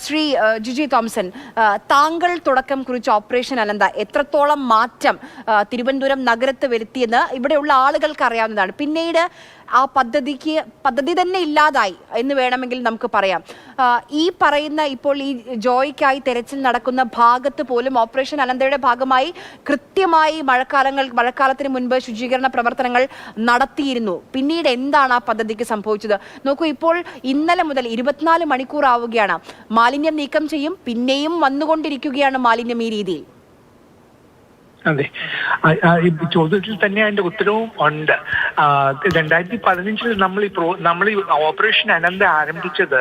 Shri Jiji Thomson, താങ്കൾ തുടക്കം കുറിച്ച ഓപ്പറേഷൻ അനന്ത എത്രത്തോളം മാറ്റം തിരുവനന്തപുരം നഗരത്ത് വരുത്തിയെന്ന് ഇവിടെയുള്ള ആളുകൾക്ക് അറിയാവുന്നതാണ്. പിന്നീട് ആ പദ്ധതി തന്നെ ഇല്ലാതായി എന്ന് വേണമെങ്കിൽ നമുക്ക് പറയാം. ഈ പറയുന്ന ഇപ്പോൾ ഈ ജോയ്ക്കായി തെരച്ചിൽ നടക്കുന്ന ഭാഗത്ത് പോലും ഓപ്പറേഷൻ അനന്തയുടെ ഭാഗമായി കൃത്യമായി മഴക്കാലത്തിന് മുൻപ് ശുചീകരണ പ്രവർത്തനങ്ങൾ നടത്തിയിരുന്നു. പിന്നീട് എന്താണ് ആ പദ്ധതിക്ക് സംഭവിച്ചത്? നോക്കൂ, ഇപ്പോൾ ഇന്നലെ മുതൽ 24 മണിക്കൂർ ആവുകയാണ്. മാലിന്യം നീക്കം ചെയ്യും, പിന്നെയും വന്നുകൊണ്ടിരിക്കുകയാണ് മാലിന്യം ഈ രീതിയിൽ. അതെ, ചോദ്യത്തിൽ തന്നെ അതിന്റെ ഉത്തരവും ഉണ്ട്. 2015 നമ്മൾ ഈ ഓപ്പറേഷൻ അനന്ത ആരംഭിച്ചത്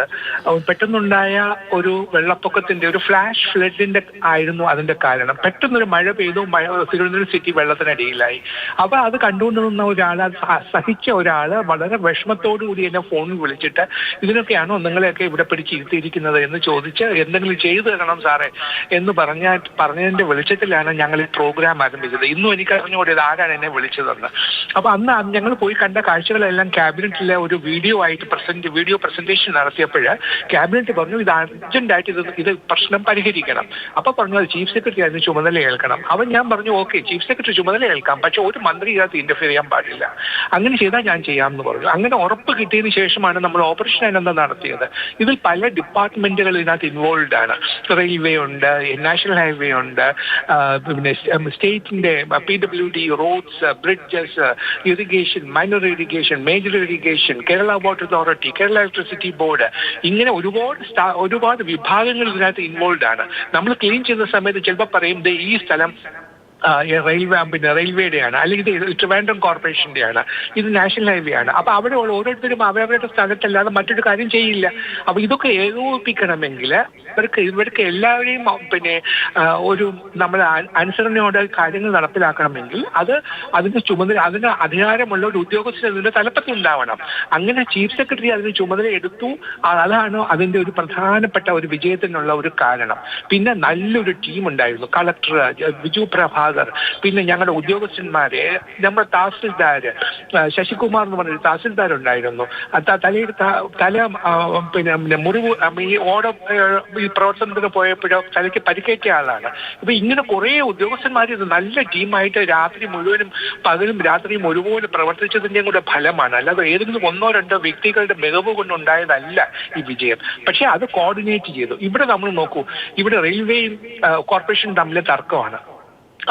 പെട്ടെന്നുണ്ടായ ഒരു വെള്ളപ്പൊക്കത്തിന്റെ ഒരു ഫ്ലാഷ് ഫ്ലഡിന്റെ ആയിരുന്നു അതിന്റെ കാരണം. പെട്ടെന്നൊരു മഴ പെയ്തു, തിരുവനന്തപുരം സിറ്റി വെള്ളത്തിനടിയിലായി. അപ്പൊ അത് കണ്ടുകൊണ്ടിരുന്ന ഒരാൾ, സഹിച്ച ഒരാള് വളരെ വിഷമത്തോടു കൂടി എന്നെ ഫോണിൽ വിളിച്ചിട്ട് ഇതിനൊക്കെയാണോ നിങ്ങളെയൊക്കെ ഇവിടെ പിടിച്ചിരുത്തിയിരിക്കുന്നത് എന്ന് ചോദിച്ച് എന്തെങ്കിലും ചെയ്തു തരണം സാറേ എന്ന് പറഞ്ഞതിന്റെ വെളിച്ചത്തിലാണ് ഞങ്ങൾ ഈ പ്രോഗ്രാം ആരംഭിച്ചത്. ഇന്നും എനിക്ക് അറിഞ്ഞുകൂടിയത് ആരാണ് എന്നെ വിളിച്ചതെന്ന്. അപ്പൊ അന്ന് ഞങ്ങൾ പോയി കണ്ട കാഴ്ചകളെല്ലാം ക്യാബിനറ്റിലെ ഒരു വീഡിയോ പ്രസന്റേഷൻ നടത്തിയപ്പോൾ ക്യാബിനറ്റ് പറഞ്ഞു ഇത് അർജന്റായിട്ട് ഇത് പ്രശ്നം പരിഹരിക്കണം. അപ്പൊ പറഞ്ഞു അത് ചീഫ് സെക്രട്ടറി അതിന് ചുമതല ഏൽക്കണം. അവൻ ഞാൻ പറഞ്ഞു ഓക്കെ, ചീഫ് സെക്രട്ടറി ചുമതല ഏൽക്കാം, പക്ഷെ ഒരു മന്ത്രി ഇതിനകത്ത് ഇന്റർഫിയർ ചെയ്യാൻ പാടില്ല. അങ്ങനെ ചെയ്താൽ ഞാൻ ചെയ്യാമെന്ന് പറഞ്ഞു. അങ്ങനെ ഉറപ്പ് കിട്ടിയതിന് ശേഷമാണ് നമ്മൾ ഓപ്പറേഷൻ അനന്ത നടത്തിയത്. ഇതിൽ പല ഡിപ്പാർട്ട്മെന്റുകൾ ഇതിനകത്ത് ഇൻവോൾവ് ആണ്. റെയിൽവേ ഉണ്ട്, നാഷണൽ ഹൈവേ ഉണ്ട്, പിന്നെ സ്റ്റേറ്റിന്റെ PWD, roads, bridges, irrigation, minor irrigation, major irrigation, Kerala water authority, Kerala electricity board, ഇങ്ങനെ ഒരുപാട് വിഭാഗങ്ങൾ ഇതിനകത്ത് ഇൻവോൾവ് ആണ്. നമ്മൾ ക്ലീൻ ചെയ്യുന്ന സമയത്ത് ചിലപ്പോൾ പറയും ഈ സ്ഥലം റെയിൽവേയുടെയാണ്, അല്ലെങ്കിൽ ഇത് ട്രിവാൻഡ്രം കോർപ്പറേഷന്റെയാണ്, ഇത് നാഷണൽ ഹൈവേ ആണ്. അപ്പൊ അവിടെ ഓരോരുത്തരും അവരവരുടെ സ്ഥലത്തല്ലാതെ മറ്റൊരു കാര്യം ചെയ്യില്ല. അപ്പൊ ഇതൊക്കെ ഏകോപിപ്പിക്കണമെങ്കിൽ ഇവർക്ക് എല്ലാവരെയും പിന്നെ ഒരു നമ്മൾ അനുസരണയോടെ കാര്യങ്ങൾ നടപ്പിലാക്കണമെങ്കിൽ അതിന് അധികാരമുള്ള ഒരു ഉദ്യോഗസ്ഥൻ അതിന്റെ തലപ്പത്തിൽ ഉണ്ടാവണം. അങ്ങനെ ചീഫ് സെക്രട്ടറി അതിന് ചുമതല എടുത്തു. അതാണ് അതിന്റെ ഒരു പ്രധാനപ്പെട്ട ഒരു വിജയത്തിനുള്ള ഒരു കാരണം. പിന്നെ നല്ലൊരു ടീം ഉണ്ടായിരുന്നു. കളക്ടർ ബിജു പ്രഭാകർ, പിന്നെ ഞങ്ങളുടെ ഉദ്യോഗസ്ഥന്മാരെ, നമ്മുടെ തഹസിൽദാർ ശശികുമാർ എന്ന് പറഞ്ഞൊരു തഹസിൽദാർ ഉണ്ടായിരുന്നു. തല പിന്നെ മുറിവ് ഈ പ്രവർത്തനത്തിന് പോയപ്പോഴോ തലയ്ക്ക് പരിക്കേറ്റ ആളാണ്. അപ്പൊ ഇങ്ങനെ കുറെ ഉദ്യോഗസ്ഥന്മാർ ഇത് നല്ല ടീമായിട്ട് പകലും രാത്രിയും ഒരുപോലെ പ്രവർത്തിച്ചതിന്റെയും കൂടെ ഫലമാണ്. അല്ലാതെ ഏതെങ്കിലും 1-2 വ്യക്തികളുടെ മികവ് കൊണ്ടുണ്ടായതല്ല ഈ വിജയം. പക്ഷെ അത് കോർഡിനേറ്റ് ചെയ്തു. ഇവിടെ നമ്മൾ നോക്കൂ, ഇവിടെ റെയിൽവേയും കോർപ്പറേഷനും തമ്മിലെ തർക്കമാണ്.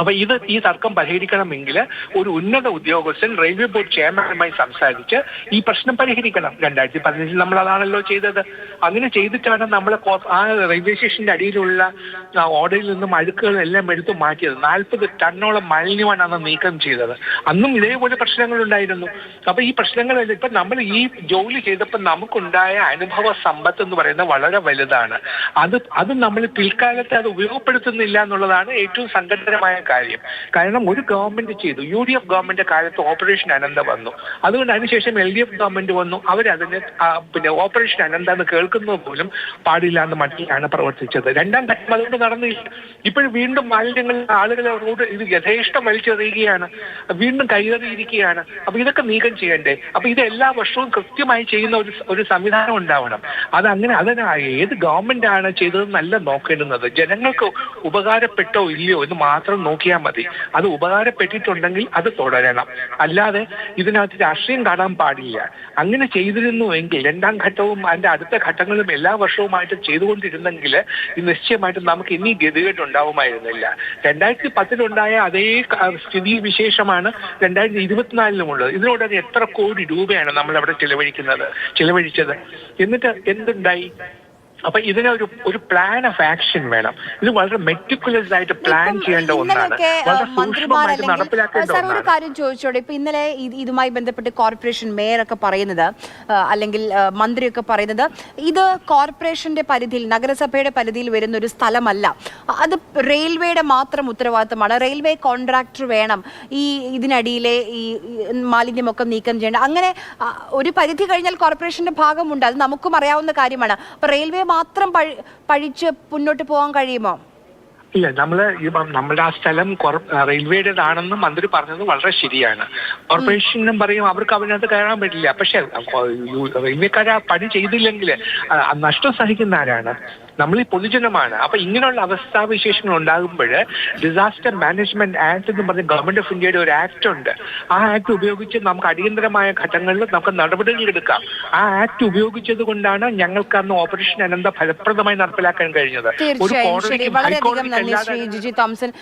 അപ്പൊ ഈ തർക്കം പരിഹരിക്കണമെങ്കിൽ ഒരു ഉന്നത ഉദ്യോഗസ്ഥൻ റെയിൽവേ ബോർഡ് ചെയർമാനുമായി സംസാരിച്ച് ഈ പ്രശ്നം പരിഹരിക്കണം. 2015 നമ്മൾ അതാണല്ലോ ചെയ്തത്. അങ്ങനെ ചെയ്തിട്ടാണ് നമ്മൾ ആ റെയിൽവേ സ്റ്റേഷന്റെ അടിയിലുള്ള ഓടയിൽ നിന്നും അഴുക്കുകളെല്ലാം എടുത്തു മാറ്റിയത്. 40 ടണ്ണോളം മാലിന്യമാണ് അന്ന് നീക്കം ചെയ്തത്. അന്നും ഇതേപോലെ പ്രശ്നങ്ങൾ ഉണ്ടായിരുന്നു. അപ്പൊ ഈ പ്രശ്നങ്ങളെല്ലാം ഇപ്പൊ നമ്മൾ ഈ ജോലി ചെയ്തപ്പോൾ നമുക്കുണ്ടായ അനുഭവ സമ്പത്ത് എന്ന് പറയുന്നത് വളരെ വലുതാണ്. അത് നമ്മൾ പിൽക്കാലത്ത് അത് ഉപയോഗപ്പെടുത്തുന്നില്ല എന്നുള്ളതാണ് ഏറ്റവും സങ്കടകരമായ കാര്യം. കാരണം ഒരു ഗവൺമെന്റ് ചെയ്തു, UDF ഗവൺമെന്റ് കാലത്ത് ഓപ്പറേഷൻ അനന്ത വന്നു. അതുകൊണ്ട് അതിനുശേഷം LDF ഗവൺമെന്റ് വന്നു. അവരതിന് പിന്നെ ഓപ്പറേഷൻ അനന്ത എന്ന് കേൾക്കുന്നത് പോലും പാടില്ല എന്ന മട്ടിലാണ് പ്രവർത്തിച്ചത്. രണ്ടാം ഘട്ടം അതുകൊണ്ട് നടന്നില്ല. ഇപ്പോഴും വീണ്ടും മാലിന്യങ്ങൾ ആളുകളെ റോഡ് ഇത് യഥേഷ്ടം വലിച്ചെറിയുകയാണ്, വീണ്ടും കൈയേറിയിരിക്കുകയാണ്. അപ്പൊ ഇതൊക്കെ നീക്കം ചെയ്യണ്ടേ? അപ്പൊ ഇത് എല്ലാ വർഷവും കൃത്യമായി ചെയ്യുന്ന ഒരു സംവിധാനം ഉണ്ടാവണം. അതിന് ഏത് ഗവൺമെന്റ് ആണ് ചെയ്തതെന്നല്ല നോക്കേണ്ടുന്നത്, ജനങ്ങൾക്ക് ഉപകാരപ്പെട്ടോ ഇല്ലയോ എന്ന് മാത്രം നോക്കിയാൽ മതി. അത് ഉപകാരപ്പെട്ടിട്ടുണ്ടെങ്കിൽ അത് തുടരണം. അല്ലാതെ ഇതിനകത്ത് രാഷ്ട്രീയം കാണാൻ പാടില്ല. അങ്ങനെ ചെയ്തിരുന്നുവെങ്കിൽ രണ്ടാം ഘട്ടവും അതിന്റെ അടുത്ത ഘട്ടങ്ങളും എല്ലാ വർഷവുമായിട്ട് ചെയ്തുകൊണ്ടിരുന്നെങ്കിൽ നിശ്ചയമായിട്ടും നമുക്ക് ഇനി ഗതികേട്ടുണ്ടാവുമായിരുന്നില്ല. 2010 അതേ സ്ഥിതി വിശേഷമാണ് 2024 ഉള്ളത്. ഇതിനോടൊപ്പം എത്ര കോടി രൂപയാണ് നമ്മൾ അവിടെ ചിലവഴിച്ചത്. എന്നിട്ട് എന്തുണ്ടായി? അപ്പൊ ഇതിനൊരു പ്ലാൻ ഓഫ് ആക്ഷൻ വേണം. ഇത് വളരെ മെറ്റിക്കുലസ് ആയിട്ട് പ്ലാൻ ചെയ്യേണ്ട ഒന്നാണ്, വളരെ സൂക്ഷ്മമായിട്ട് നടപ്പിലാക്കേണ്ട ഒന്നാണ്. ഒരു കാര്യം ചോദിച്ചോടെ, ഇപ്പൊ ഇന്നലെ ഇതുമായി ബന്ധപ്പെട്ട് കോർപ്പറേഷൻ മേയറൊക്കെ പറയുന്നത്, അല്ലെങ്കിൽ മന്ത്രിയൊക്കെ പറയുന്നത്, ഇത് കോർപ്പറേഷന്റെ പരിധിയിൽ, നഗരസഭയുടെ പരിധിയിൽ വരുന്ന ഒരു സ്ഥലമല്ല, അത് റെയിൽവേയുടെ മാത്രം ഉത്തരവാദിത്തമാണ്, റെയിൽവേ കോൺട്രാക്ടർ വേണം ഇതിനടിയിലെ ഈ മാലിന്യമൊക്കെ നീക്കം ചെയ്യേണ്ട. അങ്ങനെ ഒരു പരിധി കഴിഞ്ഞാൽ കോർപ്പറേഷന്റെ ഭാഗമുണ്ട്, അത് നമുക്കും അറിയാവുന്ന കാര്യമാണ്. അപ്പൊ റെയിൽവേ മാത്രം പഴിച്ച് മുന്നോട്ട് പോകാൻ കഴിയുമോ? ഇല്ല, നമ്മുടെ ആ സ്ഥലം റെയിൽവേയുടേതാണെന്ന് മന്ത്രി പറഞ്ഞത് വളരെ ശരിയാണ്. കോർപ്പറേഷനും പറയും അവർക്ക് അതിനകത്ത് കയറാൻ പറ്റില്ല. പക്ഷെ റെയിൽവേക്കാർ ആ പണി ചെയ്തില്ലെങ്കിൽ നഷ്ടം സഹിക്കുന്ന ആരാണ്? നമ്മൾ ഈ പൊതുജനമാണ്. അപ്പൊ ഇങ്ങനെയുള്ള അവസ്ഥാവിശേഷങ്ങൾ ഉണ്ടാകുമ്പോൾ ഡിസാസ്റ്റർ മാനേജ്മെന്റ് ആക്ട് എന്ന് പറഞ്ഞ ഗവൺമെന്റ് ഓഫ് ഇന്ത്യയുടെ ഒരു ആക്ട് ഉണ്ട്. ആ ആക്ട് ഉപയോഗിച്ച് നമുക്ക് അടിയന്തരമായ ഘട്ടങ്ങളിൽ നമുക്ക് നടപടികൾ എടുക്കാം. ആ ആക്ട് ഉപയോഗിച്ചത് കൊണ്ടാണ് ഞങ്ങൾക്ക് അന്ന് ഓപ്പറേഷൻ അനന്ത ഫലപ്രദമായി നടപ്പിലാക്കാൻ കഴിഞ്ഞത്. ഒരു തീർച്ചയായും ശരി. കോടതിക്ക് വളരെയധികം നന്ദി ഹൈക്കോടതിക്ക് ശ്രീ ജിജി തോംസൺ.